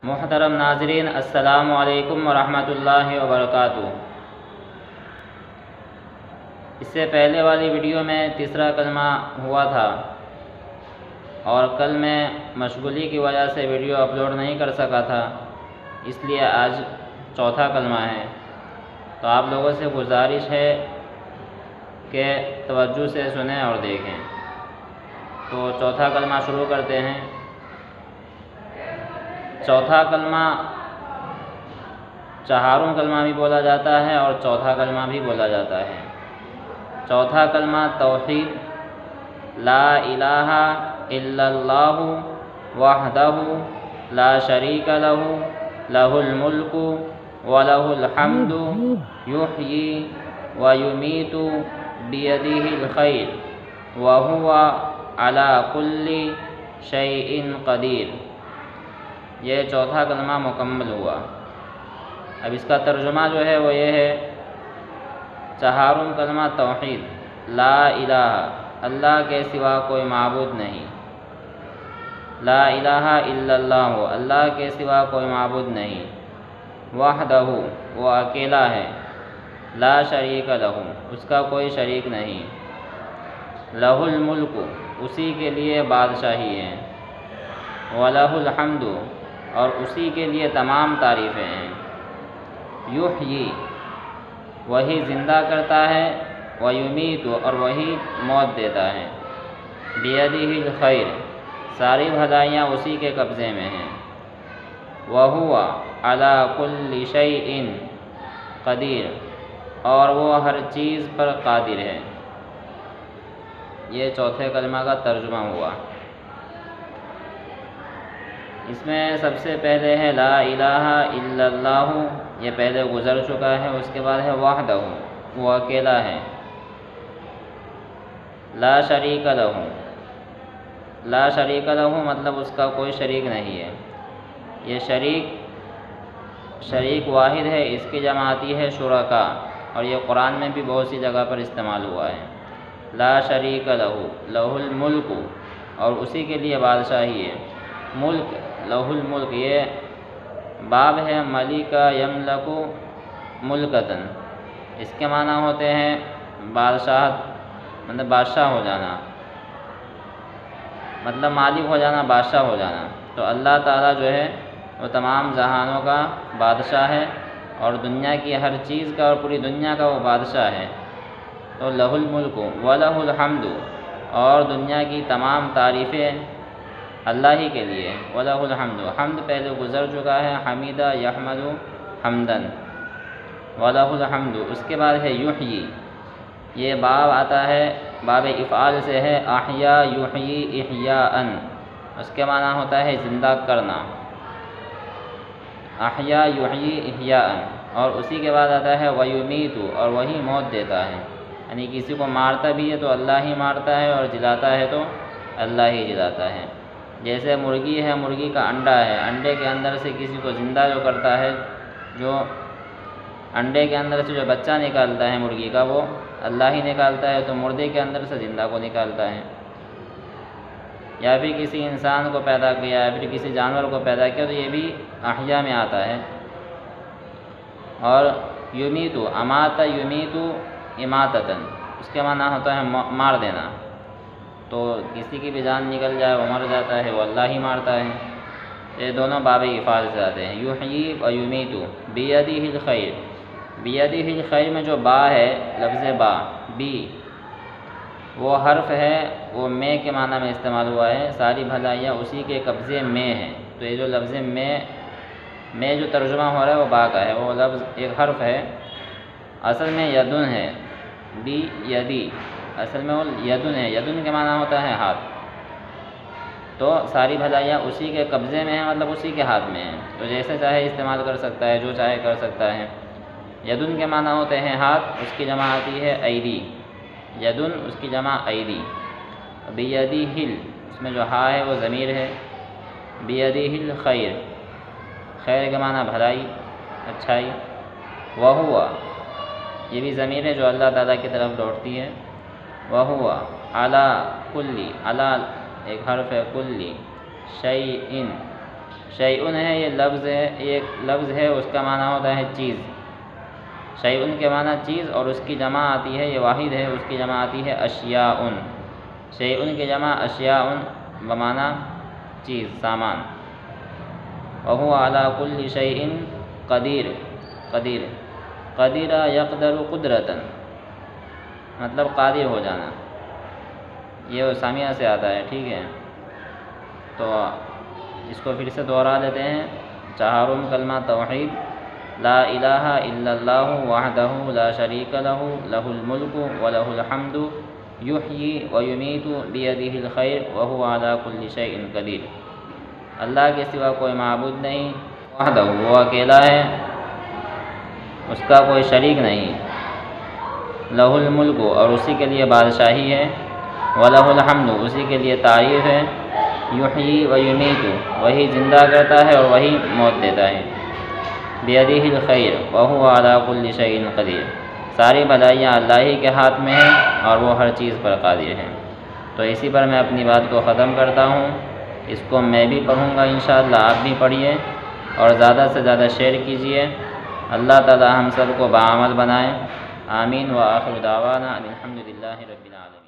محترم ناظرین، السلام علیکم ورحمۃ اللہ وبرکاتہ۔ اس سے پہلے والی ویڈیو میں تیسرا کلمہ ہوا تھا اور کل میں مشغولی کی وجہ سے ویڈیو اپلوڈ نہیں کر سکا تھا، اس لیے آج چوتھا کلمہ ہے۔ تو آپ لوگوں سے گزارش ہے کہ توجہ سے سنیں اور دیکھیں۔ تو چوتھا کلمہ شروع کرتے ہیں۔ چوتھا کلمہ چہاروں کلمہ بھی بولا جاتا ہے اور چوتھا کلمہ بھی بولا جاتا ہے۔ چوتھا کلمہ توحید، لا الہ الا اللہ وحدہ لا شریک لہ لہ الملک ولہ الحمد یحیی ویمیت بیدہ الخیر وہو علی کل شیء قدیر۔ یہ چوتھا کلمہ مکمل ہوا۔ اب اس کا ترجمہ جو ہے وہ یہ ہے، چہاروں کلمہ توحید، لا الہ، اللہ کے سوا کوئی معبود نہیں، لا الہ الا اللہ، اللہ کے سوا کوئی معبود نہیں، وحدہ، وہ اکیلا ہے، لا شریک لہ، اس کا کوئی شریک نہیں، لہ الملک، اسی کے لیے بادشاہی ہے، ولہ الحمد، اور اسی کے لیے تمام تعریفیں ہیں، یحیی، وہی زندہ کرتا ہے، ویمیت، اور وہی موت دیتا ہے، بیدہ الخیر، ساری بھلائیاں اسی کے قبضے میں ہیں، وہو علی کل شیء قدیر، اور وہ ہر چیز پر قادر ہے۔ یہ چوتھے کلمہ کا ترجمہ ہوا۔ اس میں سب سے پہلے ہے لا الہ الا اللہ، یہ پہلے گزر چکا ہے۔ اس کے بعد ہے وحدہ، وہ اکیلا ہے، لا شریک لہ، لا شریک لہ مطلب اس کا کوئی شریک نہیں ہے۔ یہ شریک واحد ہے، اس کی جمع آتی ہے شرکا، اور یہ قرآن میں بھی بہت سی جگہ پر استعمال ہوا ہے۔ لا شریک لہ، لہ الملک، اور اسی کے لیے بادشاہی ہے، ملک، لہ الملک، یہ باب ہے ملک یملک ملکتن، اس کے معنی ہوتے ہیں بادشاہت، مطلب بادشاہ ہو جانا، مطلب مالک ہو جانا، بادشاہ ہو جانا۔ تو اللہ تعالیٰ جو ہے وہ تمام جہانوں کا بادشاہ ہے، اور دنیا کی ہر چیز کا اور پوری دنیا کا وہ بادشاہ ہے۔ تو لہ الملک ولہ الحمد، اور دنیا کی تمام تعریفیں اللہ ہی کے لیے، وَلَهُ الْحَمْدُ، حمد پہلے گزر چکا ہے، حمیدہ یحمد حمدن، وَلَهُ الْحَمْدُ۔ اس کے بعد ہے یحیی، یہ باب آتا ہے، باب افعال سے ہے، احیا یحیی احیاءً، اس کے معنی ہوتا ہے زندہ کرنا، احیا یحیی احیاءً، اور اسی کے بعد آتا ہے ویمیت، اور وہی موت دیتا ہے، یعنی کسی کو مارتا بھی ہے تو اللہ ہی مارتا ہے، اور جلاتا ہے تو اللہ ہی جلاتا ہے۔ جیسے مرغی ہے، مرغی کا انڈا ہے، انڈے کے اندر سے کسی کو زندہ جو کرتا ہے، جو انڈے کے اندر سے جو بچہ نکالتا ہے مرغی کا، وہ اللہ ہی نکالتا ہے، تو مردے کے اندر سے زندہ کو نکالتا ہے۔ یا پھر کسی انسان کو پیدا کیا، یا پھر کسی جانور کو پیدا کیا، تو یہ بھی احیا میں آتا ہے۔ اور یمیتو، امات یمیتو اماتتن، اس کے معنی ہوتا ہے مار دینا، تو کسی کی بھی جان نکل جائے، وہ مر جاتا ہے، وہ اللہ ہی مارتا ہے۔ یہ دونوں باب افعال سے آتے ہیں، یحیی و یمیت، بیدہ الخیر، بیدہ الخیر میں جو با ہے، لفظ با، بی، وہ حرف ہے، وہ میں کے معنی میں استعمال ہوا ہے، ساری بھلائیاں اسی کے قبضے میں ہیں۔ تو یہ جو لفظ میں جو ترجمہ ہو رہا ہے وہ با کا ہے، وہ لفظ ایک حرف ہے، اصل میں یدن ہے، بی یدی، اصل میں وہ یدن ہے، یدن کے معنی ہوتا ہے ہاتھ۔ تو ساری بھلائیاں اسی کے قبضے میں ہیں، مطلب اسی کے ہاتھ میں ہیں، تو جیسے چاہے استعمال کر سکتا ہے، جو چاہے کر سکتا ہے۔ یدن کے معنی ہوتے ہیں ہاتھ، اس کی جمع آتی ہے ایدی، یدن اس کی جمع ایدی۔ بیدہ ہل، اس میں جو ہا ہے وہ ضمیر ہے، بیدہ الخیر، خیر کے معنی بھلائی، اچھائی، وہو، یہ بھی ضمیر ہے جو اللہ تعالیٰ کی طرف لوٹتی ہے، وہو علی کلی، علی ایک حرف ہے، کلی شیء، شیئن ہے یہ لفظ ہے، ایک لفظ ہے، اس کا معنی ہوتا ہے چیز۔ شیئن کے معنی چیز، اور اس کی جمع آتی ہے، یہ واحد ہے، اس کی جمع آتی ہے اشیاء۔ شیئن کی جمع اشیاء بمعنی چیز، سامان۔ وهو على كل شيء قدیر، قدیر، قدیر یقدر قدرتاً، مطلب قادر ہو جانا، یہ سامیہ سے آتا ہے، ٹھیک ہے۔ تو اس کو پھر سے دوہرا دیتے ہیں۔ چہارم کلمہ توحید، لا الہ الا اللہ وحدہ لا شریک لہ، لہ الملک ولہ الحمد یحیی ویمیت بیدہ الخیر وہو علی کل شیء قدیر۔ اللہ کے سوا کوئی معبود نہیں، وحدہ وہ اکیلا ہے، اس کا کوئی شریک نہیں، لہ الملک اور اسی کے لیے بادشاہی ہے، ولہ الحمد اسی کے لیے تعریف ہے، یحیی و یمیت وہی زندہ کرتا ہے اور وہی موت دیتا ہے، بیدہ الخیر وہو علی کل شیء قدیر، ساری بھلائیاں اللہ ہی کے ہاتھ میں ہیں اور وہ ہر چیز پر قادر ہیں۔ تو اسی پر میں اپنی بات کو ختم کرتا ہوں۔ اس کو میں بھی پڑھوں گا انشاءاللہ، آپ بھی پڑھیے اور زیادہ سے زیادہ شیئر کیجیے۔ اللہ تعالی ہم سب کو بعمل بنائے، آمین۔ وآخر دعوانا الحمدللہ رب العالمین۔